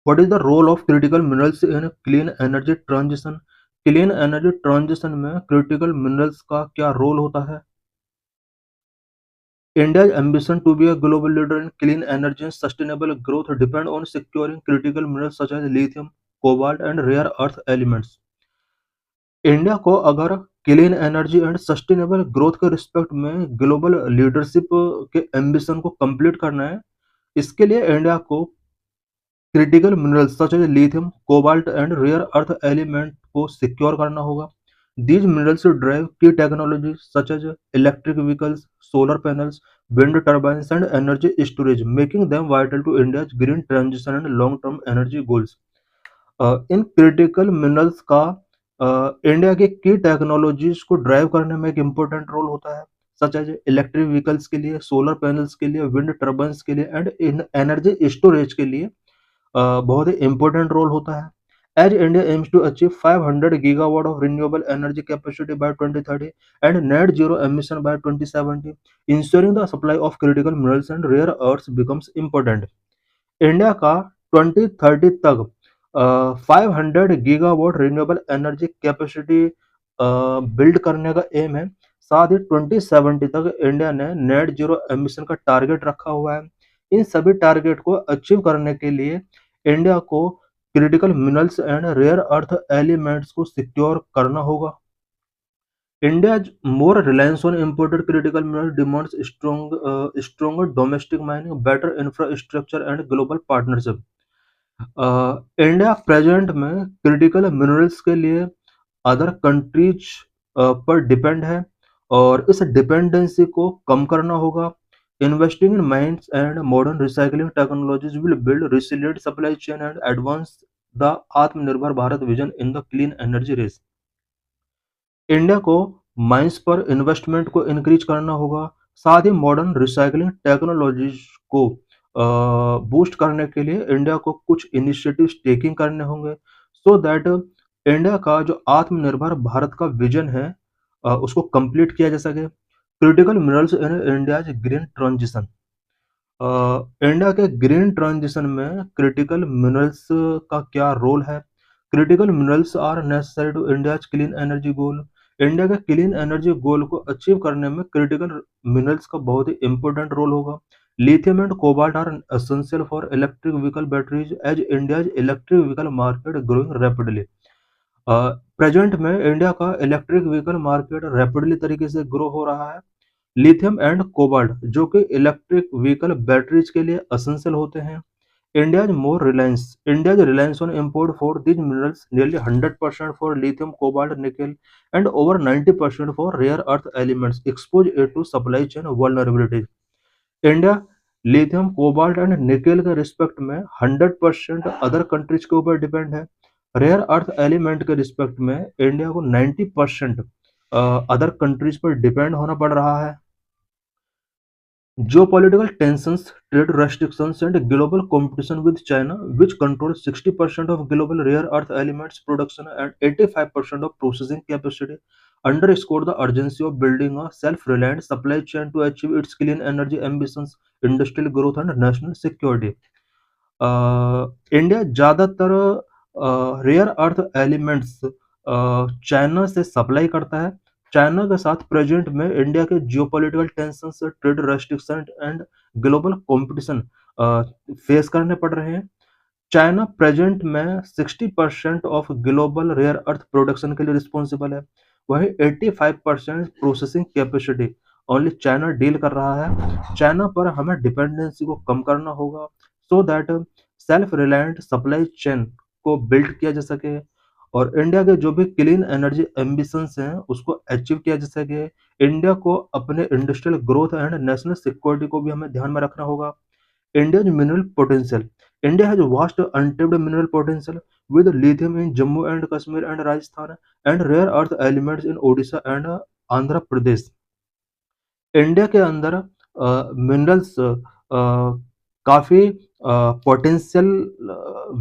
What is the role of critical minerals in clean energy transition? Clean energy transition में critical minerals का क्या role होता है? India's ambition to be a global leader in clean energy and sustainable growth depend on securing critical minerals such as lithium, cobalt, and rare earth elements. India को अगर clean energy and sustainable growth के respect में global leadership के ambition को complete करना है, इसके लिए इंडिया को critical minerals such as lithium, cobalt and rare earth element को सिक्योर करना होगा. These minerals drive key technologies such as electric vehicles, solar panels, wind turbines, and energy storage, making them vital to India's green transition and long-term energy goals. In critical minerals का India के की technologies को drive करने में एक important role होता है, such as electric vehicles के लिए, सोलर पैनल्स के लिए, विंड टर्बाइंस के लिए एंड इन एनर्जी स्टोरेज के लिए बहुत ही इम्पोर्टेंट रोल होता है. As India aims to achieve 500 gigawatt of renewable energy capacity by 2030 and net zero emission by 2070, ensuring the supply of critical minerals and rare earths becomes important. India का 2030 तक 500 gigawatt renewable energy capacity build करने का M है. साथ ही 2070 तक India ने net zero emission का target रखा हुआ है. इन सभी टारगेट को अचीव करने के लिए इंडिया को critical minerals and rare earth elements को सिक्योर करना होगा. India's more reliance on imported critical minerals demands stronger domestic mining, better infrastructure, and global partnership. India present में क्रिटिकल मिनरल्स के लिए अदर कंट्रीज पर डिपेंड है और इस डिपेंडेंसी को कम करना होगा. Investing in mines and modern recycling technologies will build resilient supply chain and advance the Atmanirbhar Bharat vision in the clean energy race. India को माइंस पर इन्वेस्टमेंट को इंक्रीज करना होगा. साथ ही मॉडर्न रिसाइकलिंग टेक्नोलॉजीज को बूस्ट करने के लिए इंडिया को कुछ इनिशिएटिव टेकिंग करने होंगे सो दैट इंडिया का जो आत्मनिर्भर भारत का विजन है उसको कंप्लीट किया जा सके. Critical minerals in India green transition. India के ग्रीन ट्रांजिशन में क्रिटिकल मिनरल्स का क्या रोल है? Critical minerals are necessary to India's clean energy goal. India के क्लीन एनर्जी गोल को अचीव करने में क्रिटिकल मिनरल्स का बहुत ही इंपॉर्टेंट रोल होगा. Lithium and cobalt are essential for electric vehicle batteries as India's electric vehicle market growing rapidly. Present में India का इलेक्ट्रिक व्हीकल मार्केट रैपिडली तरीके से ग्रो हो रहा है. लिथियम एंड कोबाल्ट जो कि इलेक्ट्रिक व्हीकल बैटरीज के लिए एसेंशियल होते हैं. India's reliance on import for these minerals nearly 100% for lithium, cobalt, nickel, and over 90% for rare earth elements expose it to supply chain vulnerability. India lithium, cobalt and nickel के respect में 100% other countries के ऊपर depend है. Rare earth element के respect में India को 90% other countries पर depend होना पड़ रहा है. Geopolitical tensions, trade restrictions, and global competition with China, which controls 60% of global rare earth elements production and 85% of processing capacity, underscore the urgency of building a self-reliant supply chain to achieve its clean energy ambitions, industrial growth, and national security. India ज़्यादातर rare earth elements China से supply करता है. China के साथ present में India के geopolitical tension से trade restriction and global competition face करने पड़ रहे हैं. चाइना प्रेजेंट में 60% of global rare earth production के लिए रिस्पॉन्सिबल है. वहीं 85% processing capacity only China deal कर रहा है. चाइना पर हमें डिपेंडेंसी को कम करना होगा so that self reliant supply chain को बिल्ड किया जा सके और इंडिया के जो भी क्लीन एनर्जी एम्बिशंस हैं उसको अचीव किया जा सके. इंडिया को अपने industrial growth and national security को भी हमें ध्यान में रखना होगा. India's mineral potential. India has vast untapped mineral potential with lithium in Jammu and Kashmir and Rajasthan and rare earth elements in Odisha and Andhra Pradesh. India के अंदर minerals काफ़ी पोटेंशियल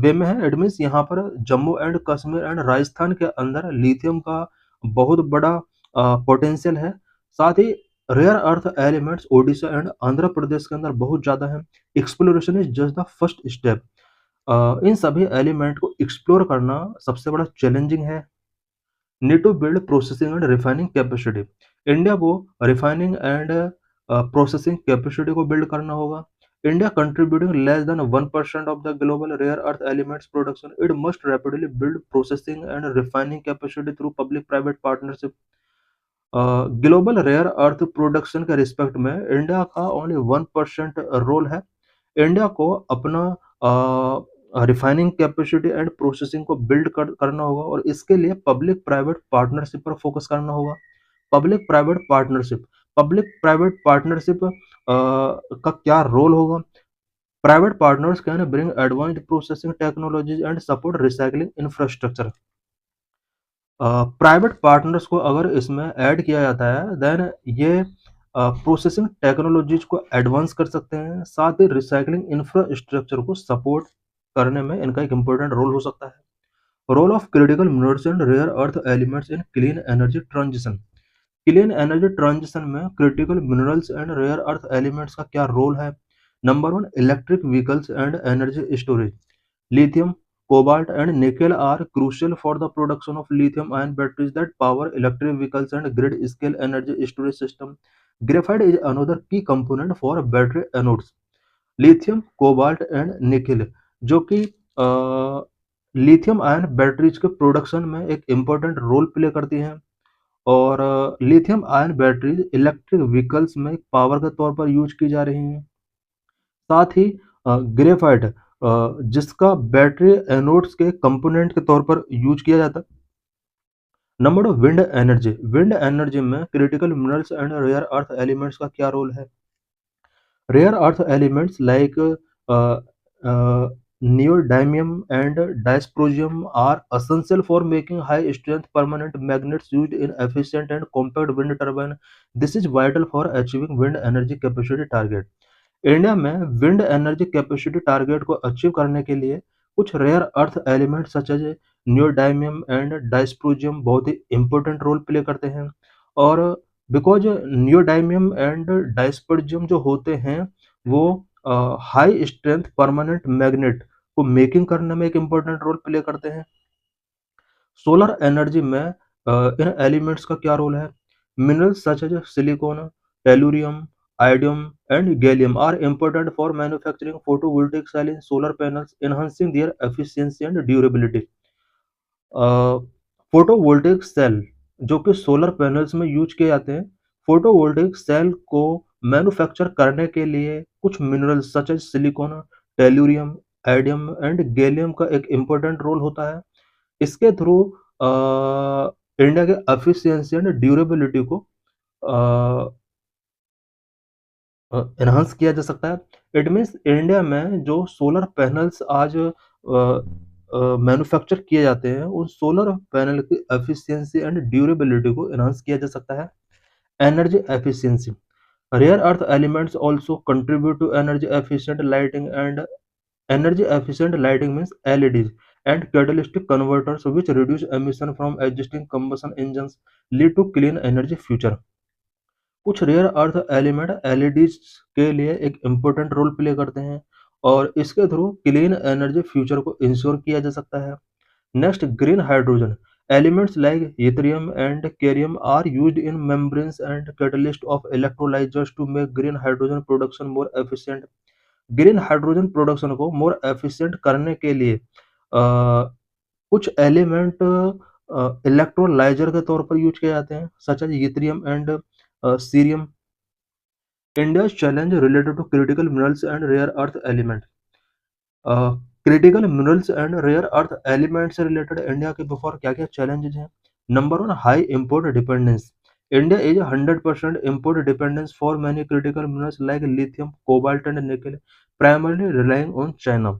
वे में है. इट मीन्स यहाँ पर Jammu and Kashmir and Rajasthan के अंदर lithium का बहुत बड़ा पोटेंशियल है. साथ ही rare earth elements Odisha and Andhra Pradesh के अंदर बहुत ज़्यादा है. Exploration is just the first step. इन सभी एलिमेंट को एक्सप्लोर करना सबसे बड़ा चैलेंजिंग है। Need to build processing and refining capacity. India को रिफाइनिंग एंड प्रोसेसिंग कैपेसिटी को बिल्ड करना होगा। India contributing less than 1% of the global rare earth elements production, it must rapidly build processing and refining capacity through public private partnership. Global rare earth production के respect में India का only 1% role है। India को अपना refining capacity and processing को करना होगा और इसके लिए पब्लिक प्राइवेट पार्टनरशिप पर फोकस करना होगा। पब्लिक प्राइवेट पार्टनरशिप का क्या रोल होगा? Private partners can bring advanced processing technologies and support recycling infrastructure. Private partners को अगर इसमें ऐड किया जाता है देन ये प्रोसेसिंग टेक्नोलॉजीज को एडवांस कर सकते हैं, साथ ही रिसाइकलिंग इंफ्रास्ट्रक्चर को सपोर्ट करने में इनका एक इम्पोर्टेंट रोल हो सकता है। Role of critical minerals and rare earth elements in clean energy transition. Clean energy transition में critical minerals and rare earth elements का क्या रोल है? Number one, electric vehicles and energy storage. Lithium, cobalt, and nickel are crucial for the production of lithium-ion batteries that power electric vehicles and grid-scale energy storage system. Graphite is another key component for battery anodes. Lithium, cobalt and nickel जो कि lithium ion batteries के production में एक important role play करती हैं और lithium ion batteries electric vehicles में power के तौर पर यूज की जा रही हैं। साथ ही ग्रेफाइट जिसका बैटरी एनोड्स के कंपोनेंट के तौर पर यूज किया जाता है। नंबर 2, विंड एनर्जी में critical minerals and rare earth elements का क्या रोल है? Rare earth elements like neodymium and dysprosium are essential for making high strength permanent magnets used in efficient and compact wind turbine. This is vital for achieving wind energy capacity target. India में wind energy capacity target को achieve करने के लिए कुछ rare earth element such as neodymium and dysprosium बहुत ही important role play करते हैं और बिकॉज नियोडाइमियम एंड डायस्प्रोजियम जो होते हैं वो हाई स्ट्रेंथ परमानेंट मैग्नेट को मेकिंग करने में एक इम्पोर्टेंट रोल प्ले करते हैं। सोलर एनर्जी में इन एलिमेंट्स का क्या रोल है? Minerals such as silicon, tellurium, iodium and gallium are important for manufacturing photovoltaic cell in solar panels, enhancing their efficiency and durability. Photovoltaic cell जो कि solar panels में use किए जाते हैं, फोटोवोल्टेइक सेल को मैन्युफैक्चर करने के लिए कुछ minerals such as silicon, tellurium, indium and gallium का एक इम्पोर्टेंट रोल होता है। इसके थ्रू इंडिया के एफिशिएंसी एंड ड्यूरेबिलिटी को एनहांस किया जा सकता है। इट मीन्स इंडिया में जो सोलर पैनल्स आज मैन्युफैक्चर किए जाते हैं उन सोलर पैनल की एफिशिएंसी एंड ड्यूरेबिलिटी को एनहांस किया जा सकता है। Energy efficiency, rare earth elements also contribute to energy efficient lighting and energy efficient lighting means LEDs and catalytic converters which reduce emission from existing combustion engines lead to clean energy future. कुछ rare earth element LEDs के लिए एक important role play करते हैं और इसके through clean energy future को ensure किया जा सकता है। Next, green hydrogen elements like इथेरियम and cerium are used in membranes and catalyst of electrolysers to make green hydrogen production more efficient. Green hydrogen production को मोर एफिशिएंट करने के लिए कुछ एलिमेंट इलेक्ट्रोलाइजर के तौर पर यूज किए जाते हैं such as yttrium and cerium. India's challenge related to critical minerals and rare earth elements. Critical minerals and rare earth element से रिलेटेड इंडिया के बिफोर क्या क्या चैलेंजेस हैं? Number 1, high import dependence. India is 100% import dependence for many critical minerals like lithium, cobalt and nickel, primarily relying on China.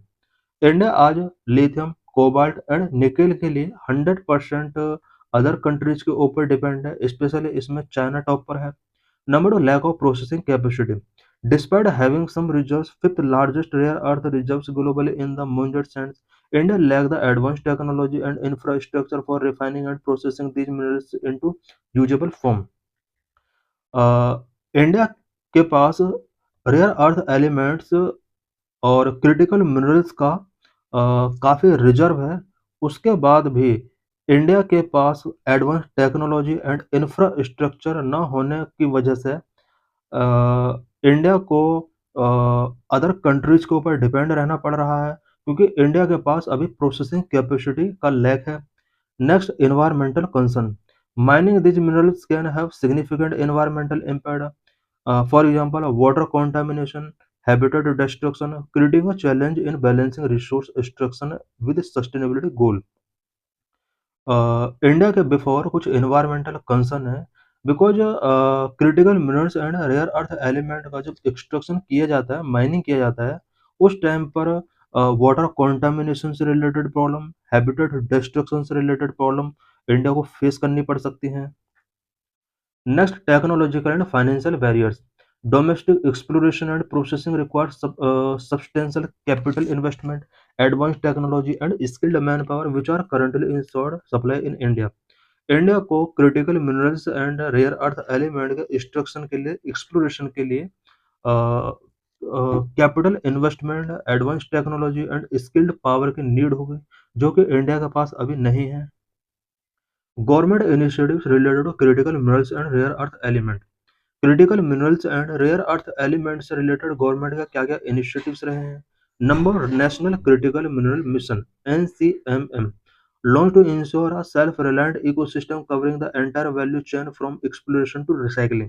India आज lithium, cobalt and nickel के लिए 100% other countries के ऊपर depend है, specially इसमें China top पर है। Number 2, lack of processing capacity. Despite having some reserves, fifth largest rare earth reserves globally in the Munjat sands, India lacks the advanced technology and infrastructure for refining and processing these minerals into usable form. India के पास rare earth elements और critical minerals का काफ़ी reserve है, उसके बाद भी India के पास advance technology and infrastructure ना होने की वजह से इंडिया को अदर कंट्रीज़ के ऊपर डिपेंड रहना पड़ रहा है, क्योंकि इंडिया के पास अभी प्रोसेसिंग कैपेसिटी का लैक है। Next, environmental concern. Mining these minerals can have significant environmental impact. For example, water contamination, habitat destruction, creating a challenge in balancing resource extraction with sustainability goal. India के before कुछ environmental concern है, because critical minerals and rare earth element का जब extraction किया जाता है, mining किया जाता है, उस टाइम पर वाटर कॉन्टामिनेशन से रिलेटेड प्रॉब्लम, हैबिटेट डिस्ट्रक्शन से रिलेटेड प्रॉब्लम इंडिया को फेस करनी पड़ सकती हैं। Next, technological and financial barriers. Domestic exploration and processing requires substantial capital investment, advanced technology and skilled manpower which are currently in short supply in India. India को critical minerals and rare earth element के extraction के लिए, exploration के लिए capital investment, advance technology and skilled power की need होगी, जो कि इंडिया के पास अभी नहीं है। Government initiatives related to critical minerals and rare earth element. Critical minerals and rare earth element से रिलेटेड गवर्नमेंट का क्या क्या इनिशिएटिव्स रहे हैं। Number, national critical mineral mission NCMM, launched to ensure a self-reliant ecosystem covering the entire value chain from exploration to recycling.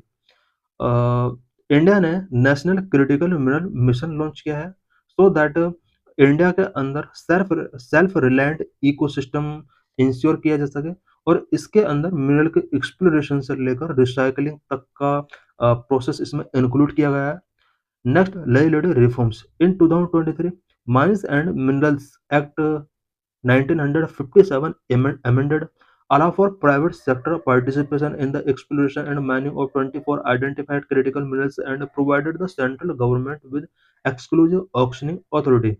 India ने national critical mineral mission launch किया है, so that India के अंदर self reliant ecosystem ensure किया जा सके, और इसके अंदर मिनरल के एक्सप्लोरेशन से लेकर रिसाइकलिंग तक का प्रोसेस इसमें इंक्लूड किया गया है। Next, legislative reforms in 2023, mines and minerals act 1957 amended, allow for private sector participation in the exploration and mining of 24 identified critical minerals and provided the central government with exclusive auctioning authority.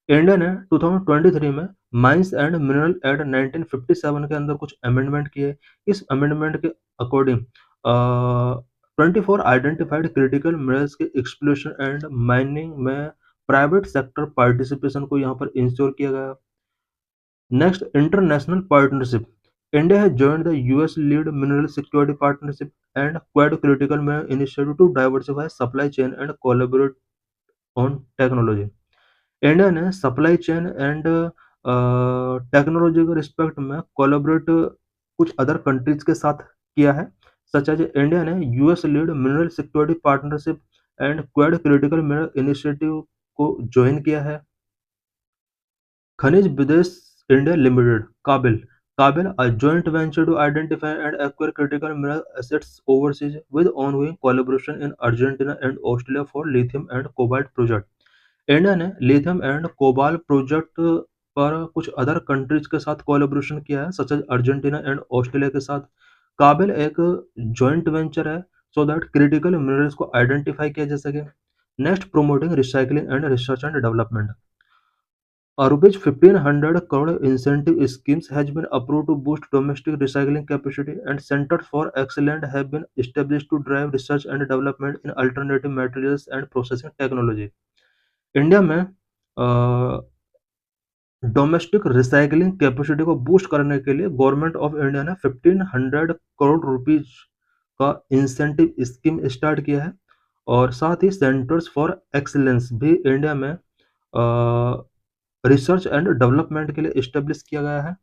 India ने 2023 में mines and mineral act 1957 के अंदर कुछ amendment किए। इस amendment के according 24 identified critical minerals के exploration and mining में प्राइवेट सेक्टर पार्टिसिपेशन को यहाँ पर इंश्योर किया गया। Next, international partnership. India has joined the US-led Mineral Security Partnership and Quad Critical Mineral Initiative to diversify supply chain and collaborate on technology. India ने supply chain and technology के respect में collaborate कुछ other countries के साथ किया है, such as India ने US lead mineral security partnership and quad critical mineral initiative को ज्वाइन किया है। खनिज विदेश इंडिया लिमिटेड काबिल a joint venture to identify and acquire critical mineral assets overseas with ongoing collaboration in Argentina and Australia for lithium and cobalt project. India ने lithium and cobalt project पर कुछ other countries के साथ collaboration किया है, such as Argentina and Australia के साथ। काबिल एक जॉइंट वेंचर है सो दैट क्रिटिकल मिनरल्स को आइडेंटिफाई किया जा सके। Next, promoting recycling and research and development. Rupees 1,500 crore incentive schemes has been approved to boost domestic recycling capacity, and centers for excellence have been established to drive research and development in alternative materials and processing technology. India में domestic recycling capacity को boost करने के लिए government of India ने 1,500 crore rupees का incentive scheme start किया है, और साथ ही सेंटर्स फॉर एक्सीलेंस भी इंडिया में रिसर्च एंड डेवलपमेंट के लिए इस्टेब्लिश किया गया है।